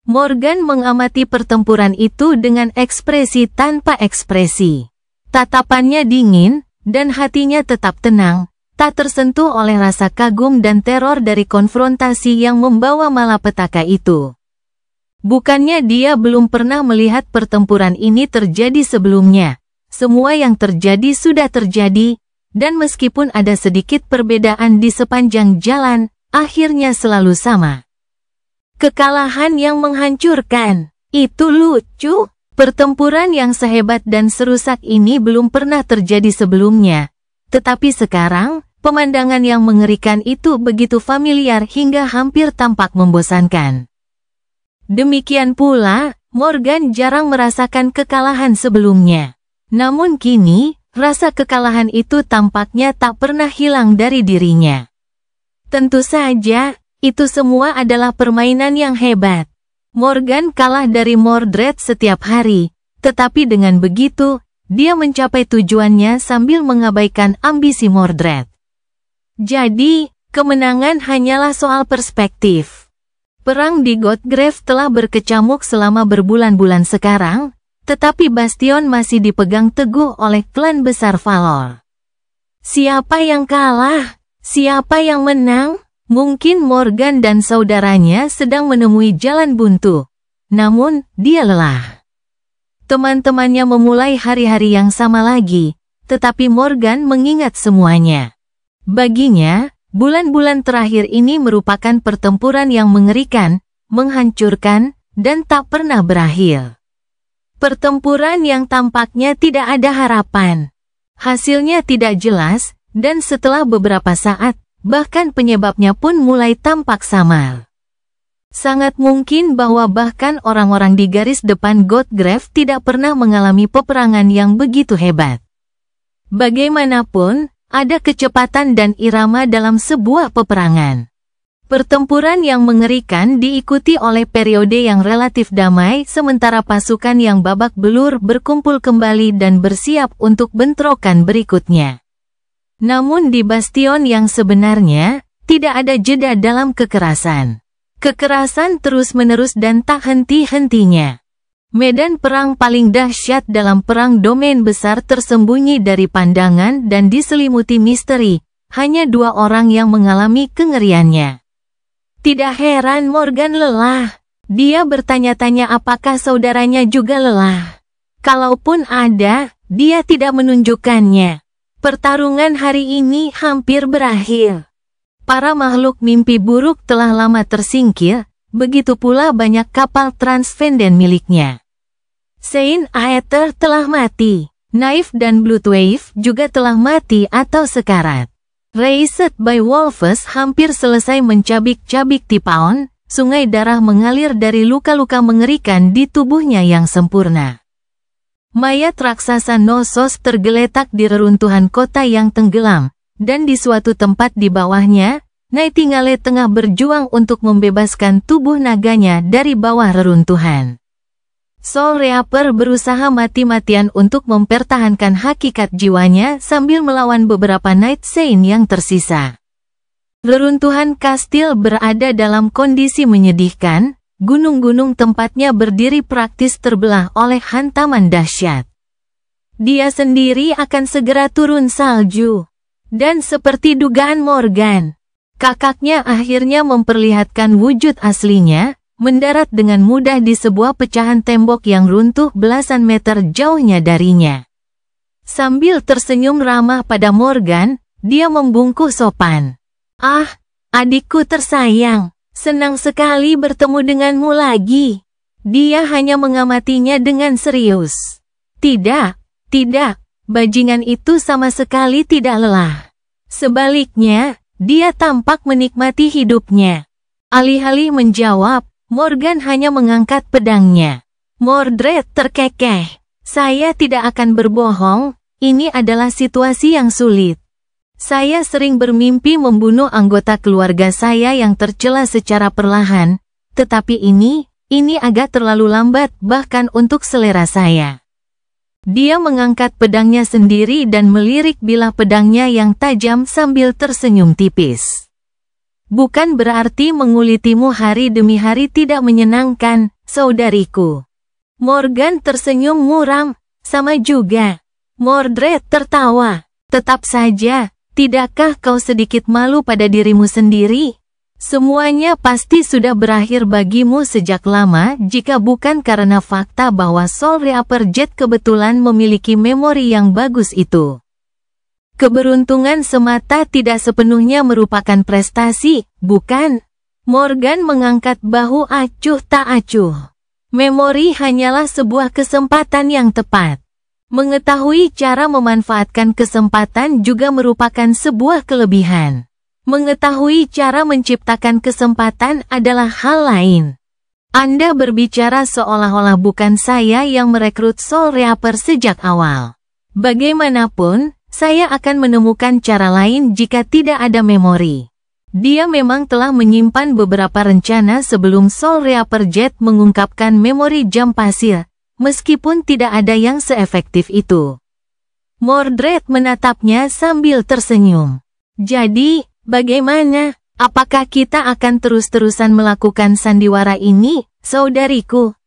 Speaker 1: Morgan mengamati pertempuran itu dengan ekspresi tanpa ekspresi. Tatapannya dingin, dan hatinya tetap tenang, tak tersentuh oleh rasa kagum dan teror dari konfrontasi yang membawa malapetaka itu. Bukannya dia belum pernah melihat pertempuran ini terjadi sebelumnya. Semua yang terjadi sudah terjadi, dan meskipun ada sedikit perbedaan di sepanjang jalan, akhirnya selalu sama. Kekalahan yang menghancurkan. Itu lucu. Pertempuran yang sehebat dan serusak ini belum pernah terjadi sebelumnya. Tetapi sekarang, pemandangan yang mengerikan itu begitu familiar hingga hampir tampak membosankan. Demikian pula, Morgan jarang merasakan kekalahan sebelumnya. Namun kini, rasa kekalahan itu tampaknya tak pernah hilang dari dirinya. Tentu saja, itu semua adalah permainan yang hebat. Morgan kalah dari Mordred setiap hari, tetapi dengan begitu, dia mencapai tujuannya sambil mengabaikan ambisi Mordred. Jadi, kemenangan hanyalah soal perspektif. Perang di Godgrave telah berkecamuk selama berbulan-bulan sekarang, tetapi Bastion masih dipegang teguh oleh klan besar Valor. Siapa yang kalah? Siapa yang menang? Mungkin Morgan dan saudaranya sedang menemui jalan buntu. Namun, dia lelah. Teman-temannya memulai hari-hari yang sama lagi, tetapi Morgan mengingat semuanya. Baginya, bulan-bulan terakhir ini merupakan pertempuran yang mengerikan, menghancurkan, dan tak pernah berakhir. Pertempuran yang tampaknya tidak ada harapan. Hasilnya tidak jelas, dan setelah beberapa saat, bahkan penyebabnya pun mulai tampak samar. Sangat mungkin bahwa bahkan orang-orang di garis depan Godgrave tidak pernah mengalami peperangan yang begitu hebat. Bagaimanapun, ada kecepatan dan irama dalam sebuah peperangan. Pertempuran yang mengerikan diikuti oleh periode yang relatif damai sementara pasukan yang babak belur berkumpul kembali dan bersiap untuk bentrokan berikutnya. Namun di Bastion yang sebenarnya, tidak ada jeda dalam kekerasan. Kekerasan terus-menerus dan tak henti-hentinya. Medan perang paling dahsyat dalam perang domain besar tersembunyi dari pandangan dan diselimuti misteri, hanya 2 orang yang mengalami kengeriannya. Tidak heran Morgan lelah. Dia bertanya-tanya apakah saudaranya juga lelah. Kalaupun ada, dia tidak menunjukkannya. Pertarungan hari ini hampir berakhir. Para makhluk mimpi buruk telah lama tersingkir, begitu pula banyak kapal Transvenden miliknya. Saint Aether telah mati. Knife dan Bloodwave juga telah mati atau sekarat. Raised by Wolves hampir selesai mencabik-cabik Tipaon, sungai darah mengalir dari luka-luka mengerikan di tubuhnya yang sempurna. Mayat raksasa Knossos tergeletak di reruntuhan kota yang tenggelam, dan di suatu tempat di bawahnya, Nightingale tengah berjuang untuk membebaskan tubuh naganya dari bawah reruntuhan. Soul Reaper berusaha mati-matian untuk mempertahankan hakikat jiwanya sambil melawan beberapa Night Saint yang tersisa. Reruntuhan kastil berada dalam kondisi menyedihkan, gunung-gunung tempatnya berdiri praktis terbelah oleh hantaman dahsyat. Dia sendiri akan segera turun salju. Dan seperti dugaan Morgan, kakaknya akhirnya memperlihatkan wujud aslinya, mendarat dengan mudah di sebuah pecahan tembok yang runtuh belasan meter jauhnya darinya. Sambil tersenyum ramah pada Morgan, dia membungkuk sopan. "Ah, adikku tersayang, Senang sekali bertemu denganmu lagi. Dia hanya mengamatinya dengan serius. Tidak, bajingan itu sama sekali tidak lelah. Sebaliknya, dia tampak menikmati hidupnya. Alih-alih menjawab, Morgan hanya mengangkat pedangnya. Mordred terkekeh. Saya tidak akan berbohong, ini adalah situasi yang sulit. Saya sering bermimpi membunuh anggota keluarga saya yang tercela secara perlahan, tetapi ini agak terlalu lambat bahkan untuk selera saya. Dia mengangkat pedangnya sendiri dan melirik bilah pedangnya yang tajam sambil tersenyum tipis. Bukan berarti mengulitimu hari demi hari tidak menyenangkan, saudariku. Morgan tersenyum muram, sama juga. Mordred tertawa. Tetap saja, tidakkah kau sedikit malu pada dirimu sendiri? Semuanya pasti sudah berakhir bagimu sejak lama jika bukan karena fakta bahwa Soul Reaper Jet kebetulan memiliki memori yang bagus itu. Keberuntungan semata tidak sepenuhnya merupakan prestasi, bukan? Morgan mengangkat bahu acuh tak acuh. Memori hanyalah sebuah kesempatan yang tepat. Mengetahui cara memanfaatkan kesempatan juga merupakan sebuah kelebihan. Mengetahui cara menciptakan kesempatan adalah hal lain. Anda berbicara seolah-olah bukan saya yang merekrut Soul Reaper sejak awal. Bagaimanapun, saya akan menemukan cara lain jika tidak ada memori. Dia memang telah menyimpan beberapa rencana sebelum Soul Reaper Jet mengungkapkan memori jam pasir, meskipun tidak ada yang seefektif itu. Mordred menatapnya sambil tersenyum. Jadi, bagaimana? Apakah kita akan terus-terusan melakukan sandiwara ini, saudariku?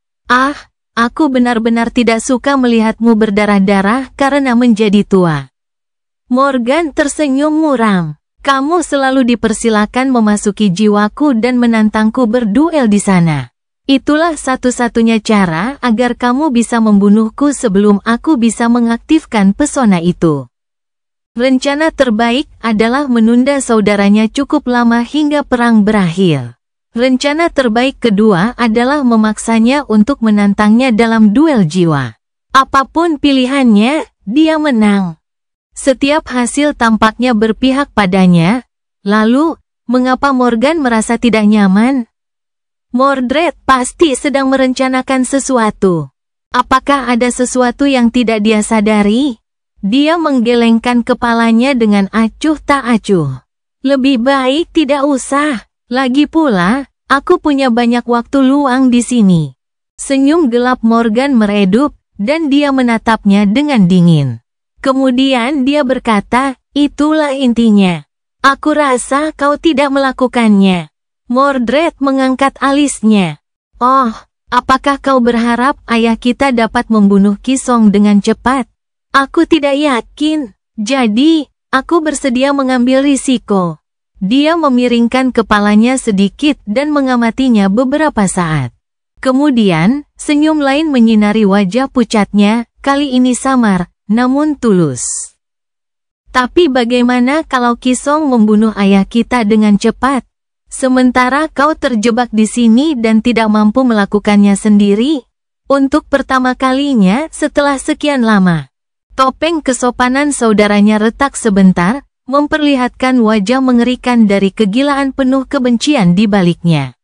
Speaker 1: Aku benar-benar tidak suka melihatmu berdarah-darah karena menjadi tua. Morgan tersenyum muram. Kamu selalu dipersilakan memasuki jiwaku dan menantangku berduel di sana. Itulah satu-satunya cara agar kamu bisa membunuhku sebelum aku bisa mengaktifkan pesona itu. Rencana terbaik adalah menunda saudaranya cukup lama hingga perang berakhir. Rencana terbaik kedua adalah memaksanya untuk menantangnya dalam duel jiwa. Apapun pilihannya, dia menang. Setiap hasil tampaknya berpihak padanya. Lalu, mengapa Morgan merasa tidak nyaman? Mordred pasti sedang merencanakan sesuatu. Apakah ada sesuatu yang tidak dia sadari? Dia menggelengkan kepalanya dengan acuh tak acuh. Lebih baik tidak usah. Lagi pula, aku punya banyak waktu luang di sini. Senyum gelap Morgan meredup, dan dia menatapnya dengan dingin. Kemudian dia berkata, itulah intinya. Aku rasa kau tidak melakukannya. Mordred mengangkat alisnya. Oh, apakah kau berharap ayah kita dapat membunuh Kisong dengan cepat? Aku tidak yakin. Jadi, aku bersedia mengambil risiko. Dia memiringkan kepalanya sedikit dan mengamatinya beberapa saat. Kemudian, senyum lain menyinari wajah pucatnya, kali ini samar, namun tulus. Tapi bagaimana kalau Kisong membunuh ayah kita dengan cepat? Sementara kau terjebak di sini dan tidak mampu melakukannya sendiri? Untuk pertama kalinya setelah sekian lama. Topeng kesopanan saudaranya retak sebentar, memperlihatkan wajah mengerikan dari kegilaan penuh kebencian di baliknya.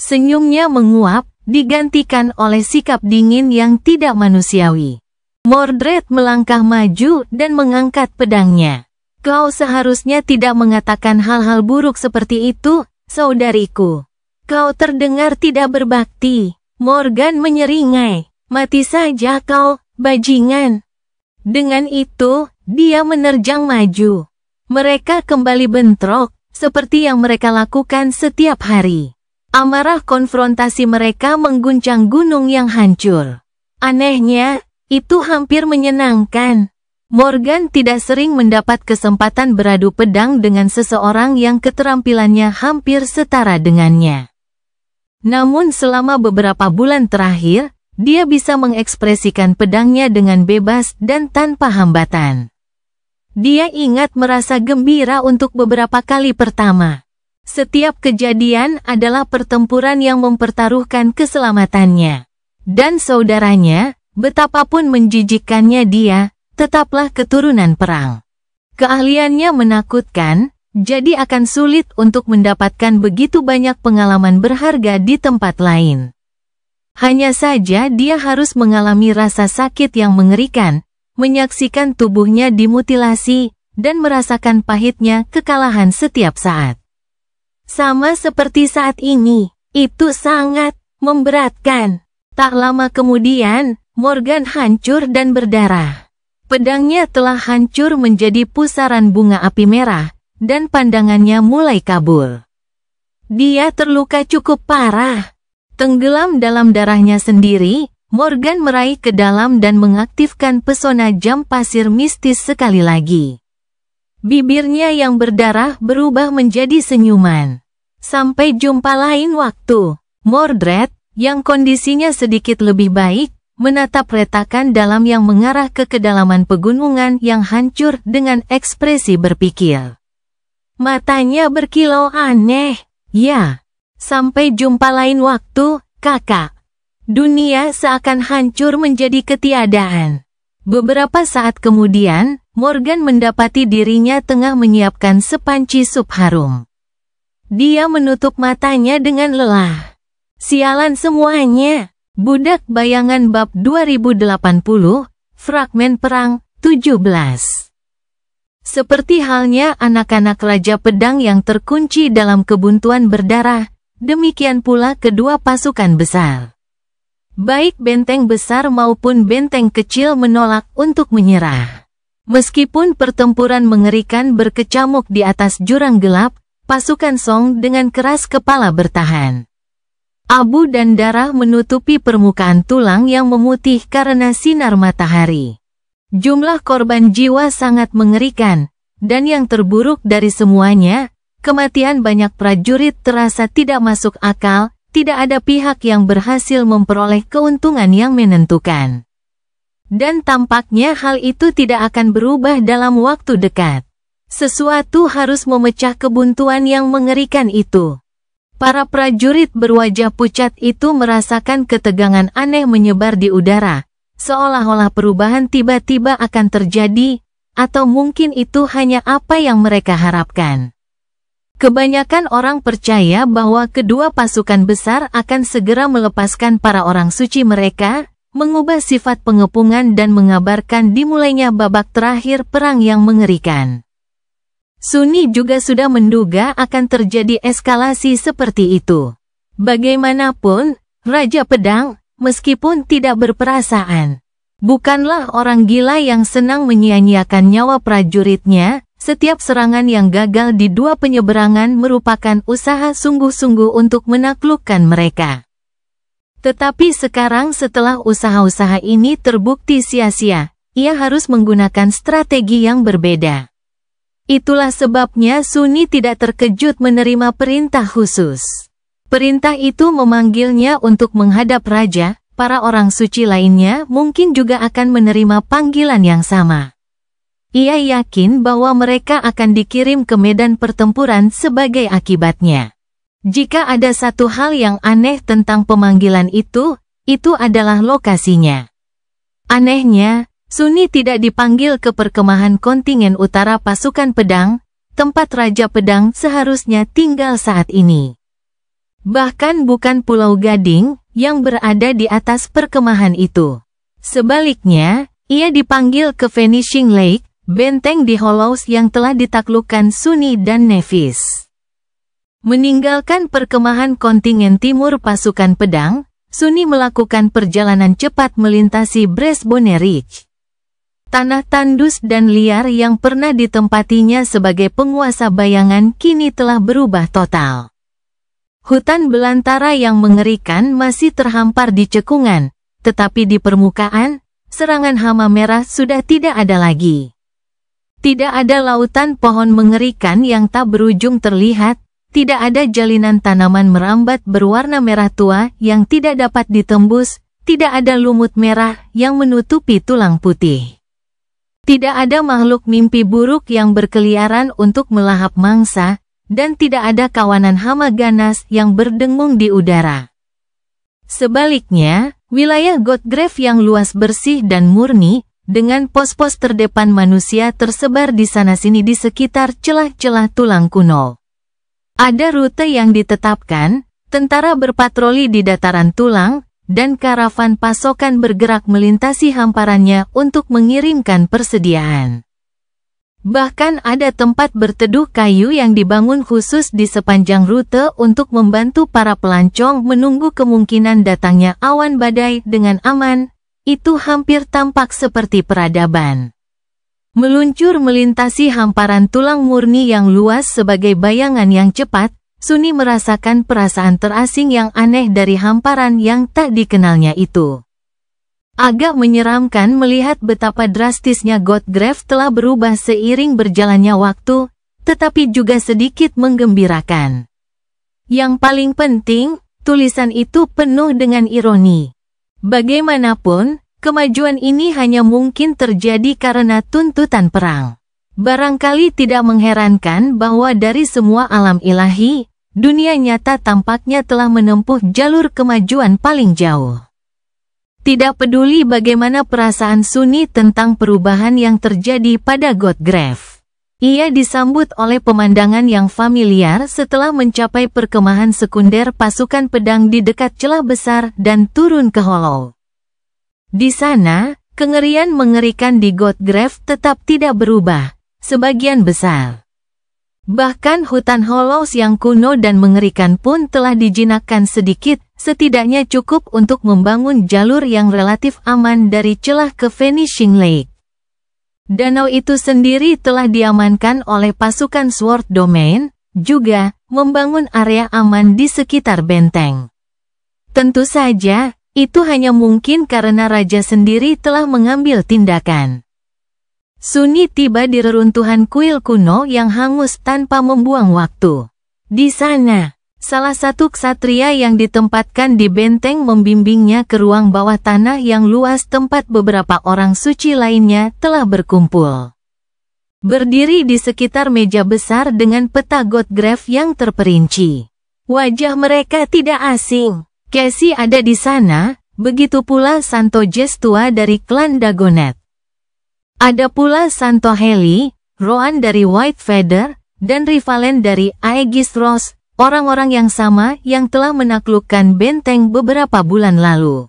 Speaker 1: Senyumnya menguap, digantikan oleh sikap dingin yang tidak manusiawi. Mordred melangkah maju dan mengangkat pedangnya. Kau seharusnya tidak mengatakan hal-hal buruk seperti itu, saudariku. Kau terdengar tidak berbakti. Morgan menyeringai. Mati saja kau, bajingan. Dengan itu, dia menerjang maju. Mereka kembali bentrok, seperti yang mereka lakukan setiap hari. Amarah konfrontasi mereka mengguncang gunung yang hancur. Anehnya, itu hampir menyenangkan. Morgan tidak sering mendapat kesempatan beradu pedang dengan seseorang yang keterampilannya hampir setara dengannya. Namun selama beberapa bulan terakhir, dia bisa mengekspresikan pedangnya dengan bebas dan tanpa hambatan. Dia ingat merasa gembira untuk beberapa kali pertama. Setiap kejadian adalah pertempuran yang mempertaruhkan keselamatannya. Dan saudaranya, betapapun menjijikkannya dia, tetaplah keturunan perang. Keahliannya menakutkan, jadi akan sulit untuk mendapatkan begitu banyak pengalaman berharga di tempat lain. Hanya saja dia harus mengalami rasa sakit yang mengerikan, menyaksikan tubuhnya dimutilasi, dan merasakan pahitnya kekalahan setiap saat. Sama seperti saat ini, itu sangat memberatkan. Tak lama kemudian, Morgan hancur dan berdarah. Pedangnya telah hancur menjadi pusaran bunga api merah, dan pandangannya mulai kabur. Dia terluka cukup parah. Tenggelam dalam darahnya sendiri, Morgan meraih ke dalam dan mengaktifkan pesona jam pasir mistis sekali lagi. Bibirnya yang berdarah berubah menjadi senyuman. Sampai jumpa lain waktu. Mordred, yang kondisinya sedikit lebih baik, menatap retakan dalam yang mengarah ke kedalaman pegunungan yang hancur dengan ekspresi berpikir. Matanya berkilau aneh. Ya, sampai jumpa lain waktu, kakak. Dunia seakan hancur menjadi ketiadaan. Beberapa saat kemudian, Morgan mendapati dirinya tengah menyiapkan sepanci sup harum. Dia menutup matanya dengan lelah. Sialan semuanya. Budak Bayangan bab 2080, Fragmen Perang 17. Seperti halnya anak-anak Raja Pedang yang terkunci dalam kebuntuan berdarah, demikian pula kedua pasukan besar. Baik benteng besar maupun benteng kecil menolak untuk menyerah. Meskipun pertempuran mengerikan berkecamuk di atas jurang gelap, pasukan Song dengan keras kepala bertahan. Abu dan darah menutupi permukaan tulang yang memutih karena sinar matahari. Jumlah korban jiwa sangat mengerikan, dan yang terburuk dari semuanya, kematian banyak prajurit terasa tidak masuk akal, tidak ada pihak yang berhasil memperoleh keuntungan yang menentukan. Dan tampaknya hal itu tidak akan berubah dalam waktu dekat. Sesuatu harus memecah kebuntuan yang mengerikan itu. Para prajurit berwajah pucat itu merasakan ketegangan aneh menyebar di udara, seolah-olah perubahan tiba-tiba akan terjadi, atau mungkin itu hanya apa yang mereka harapkan. Kebanyakan orang percaya bahwa kedua pasukan besar akan segera melepaskan para orang suci mereka, mengubah sifat pengepungan dan mengabarkan dimulainya babak terakhir perang yang mengerikan. Sunni juga sudah menduga akan terjadi eskalasi seperti itu. Bagaimanapun, Raja Pedang, meskipun tidak berperasaan, bukanlah orang gila yang senang menyia-nyiakan nyawa prajuritnya. Setiap serangan yang gagal di dua penyeberangan merupakan usaha sungguh-sungguh untuk menaklukkan mereka. Tetapi sekarang setelah usaha-usaha ini terbukti sia-sia, ia harus menggunakan strategi yang berbeda. Itulah sebabnya Sunni tidak terkejut menerima perintah khusus. Perintah itu memanggilnya untuk menghadap raja, para orang suci lainnya mungkin juga akan menerima panggilan yang sama. Ia yakin bahwa mereka akan dikirim ke medan pertempuran sebagai akibatnya. Jika ada satu hal yang aneh tentang pemanggilan itu adalah lokasinya. Anehnya, Sunni tidak dipanggil ke perkemahan kontingen utara pasukan pedang, tempat Raja Pedang seharusnya tinggal saat ini. Bahkan bukan Pulau Gading yang berada di atas perkemahan itu. Sebaliknya, ia dipanggil ke Vanishing Lake, benteng di Hollows yang telah ditaklukkan Sunni dan Nevis. Meninggalkan perkemahan kontingen timur pasukan pedang, Sunni melakukan perjalanan cepat melintasi Breastbone Ridge. Tanah tandus dan liar yang pernah ditempatinya sebagai penguasa bayangan kini telah berubah total. Hutan belantara yang mengerikan masih terhampar di cekungan, tetapi di permukaan, serangan hama merah sudah tidak ada lagi. Tidak ada lautan pohon mengerikan yang tak berujung terlihat, tidak ada jalinan tanaman merambat berwarna merah tua yang tidak dapat ditembus, tidak ada lumut merah yang menutupi tulang putih. Tidak ada makhluk mimpi buruk yang berkeliaran untuk melahap mangsa, dan tidak ada kawanan hama ganas yang berdengung di udara. Sebaliknya, wilayah Godgrave yang luas bersih dan murni, dengan pos-pos terdepan manusia tersebar di sana-sini di sekitar celah-celah tulang kuno. Ada rute yang ditetapkan, tentara berpatroli di dataran tulang, dan karavan pasokan bergerak melintasi hamparannya untuk mengirimkan persediaan. Bahkan ada tempat berteduh kayu yang dibangun khusus di sepanjang rute untuk membantu para pelancong menunggu kemungkinan datangnya awan badai dengan aman. Itu hampir tampak seperti peradaban. Meluncur melintasi hamparan tulang murni yang luas sebagai bayangan yang cepat, Sunni merasakan perasaan terasing yang aneh dari hamparan yang tak dikenalnya itu. Agak menyeramkan melihat betapa drastisnya Godgrave telah berubah seiring berjalannya waktu, tetapi juga sedikit menggembirakan. Yang paling penting, tulisan itu penuh dengan ironi. Bagaimanapun, kemajuan ini hanya mungkin terjadi karena tuntutan perang. Barangkali tidak mengherankan bahwa dari semua alam ilahi, dunia nyata tampaknya telah menempuh jalur kemajuan paling jauh. Tidak peduli bagaimana perasaan Sunni tentang perubahan yang terjadi pada Godgrave. Ia disambut oleh pemandangan yang familiar setelah mencapai perkemahan sekunder pasukan pedang di dekat celah besar dan turun ke Hollow. Di sana, kengerian mengerikan di Godgrave tetap tidak berubah, sebagian besar. Bahkan hutan Hollows yang kuno dan mengerikan pun telah dijinakkan sedikit, setidaknya cukup untuk membangun jalur yang relatif aman dari celah ke Vanishing Lake. Danau itu sendiri telah diamankan oleh pasukan Sword Domain, juga membangun area aman di sekitar benteng. Tentu saja, itu hanya mungkin karena raja sendiri telah mengambil tindakan. Sunni tiba di reruntuhan kuil kuno yang hangus tanpa membuang waktu. Di sana, salah satu ksatria yang ditempatkan di benteng membimbingnya ke ruang bawah tanah yang luas tempat beberapa orang suci lainnya telah berkumpul. Berdiri di sekitar meja besar dengan peta Godgrave yang terperinci. Wajah mereka tidak asing. Cassie ada di sana, begitu pula Santo Gestua dari klan Dagonet. Ada pula Santo Heli, Rohan dari White Feather, dan Rivalen dari Aegis Rose, orang-orang yang sama yang telah menaklukkan benteng beberapa bulan lalu.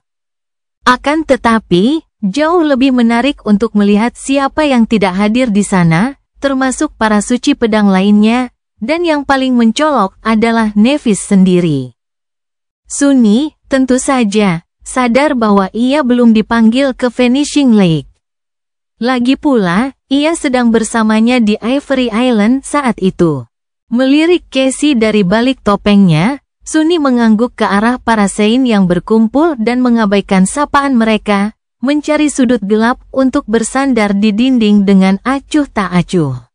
Speaker 1: Akan tetapi, jauh lebih menarik untuk melihat siapa yang tidak hadir di sana, termasuk para suci pedang lainnya, dan yang paling mencolok adalah Nevis sendiri. Sunni, tentu saja, sadar bahwa ia belum dipanggil ke Vanishing Lake. Lagi pula, ia sedang bersamanya di Ivory Island saat itu. Melirik Cassie dari balik topengnya, Sunni mengangguk ke arah para Sein yang berkumpul dan mengabaikan sapaan mereka, mencari sudut gelap untuk bersandar di dinding dengan acuh tak acuh.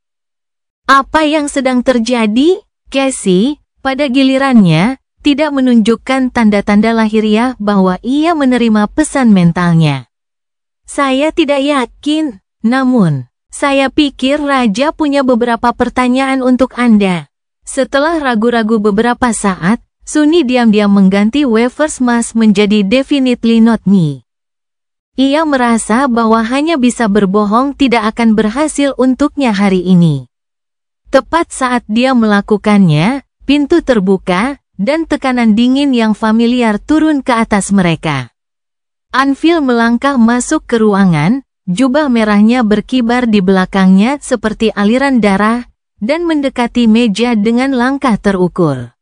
Speaker 1: Apa yang sedang terjadi? Cassie, pada gilirannya, tidak menunjukkan tanda-tanda lahiriah bahwa ia menerima pesan mentalnya. Saya tidak yakin, namun, saya pikir Raja punya beberapa pertanyaan untuk Anda. Setelah ragu-ragu beberapa saat, Sunni diam-diam mengganti Weaver's Mask menjadi Definitely Not Me. Ia merasa bahwa hanya bisa berbohong tidak akan berhasil untuknya hari ini. Tepat saat dia melakukannya, pintu terbuka, dan tekanan dingin yang familiar turun ke atas mereka. Anvil melangkah masuk ke ruangan, jubah merahnya berkibar di belakangnya seperti aliran darah, dan mendekati meja dengan langkah terukur.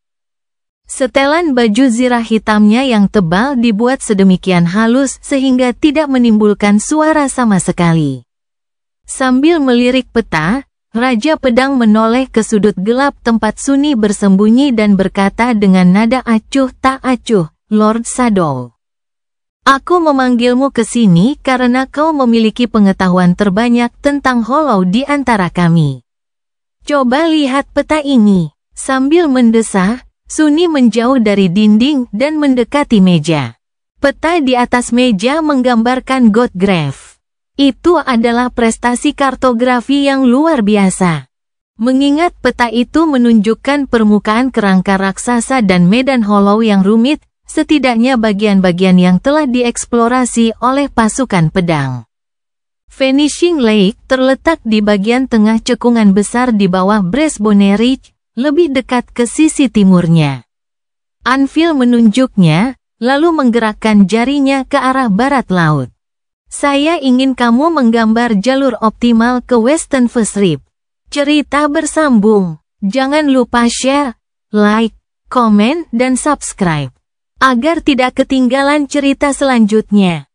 Speaker 1: Setelan baju zirah hitamnya yang tebal dibuat sedemikian halus sehingga tidak menimbulkan suara sama sekali. Sambil melirik peta, Raja Pedang menoleh ke sudut gelap tempat Sunni bersembunyi dan berkata dengan nada acuh tak acuh, Lord Shadow. Aku memanggilmu ke sini karena kau memiliki pengetahuan terbanyak tentang Hollow di antara kami. Coba lihat peta ini. Sambil mendesah, Sunni menjauh dari dinding dan mendekati meja. Peta di atas meja menggambarkan Godgrave. Itu adalah prestasi kartografi yang luar biasa. Mengingat peta itu menunjukkan permukaan kerangka raksasa dan medan hollow yang rumit, setidaknya bagian-bagian yang telah dieksplorasi oleh pasukan pedang. Vanishing Lake terletak di bagian tengah cekungan besar di bawah Breastbone Ridge, lebih dekat ke sisi timurnya. Anvil menunjuknya, lalu menggerakkan jarinya ke arah barat laut. Saya ingin kamu menggambar jalur optimal ke Western First Reef. Cerita bersambung. Jangan lupa share, like, komen, dan subscribe, agar tidak ketinggalan cerita selanjutnya.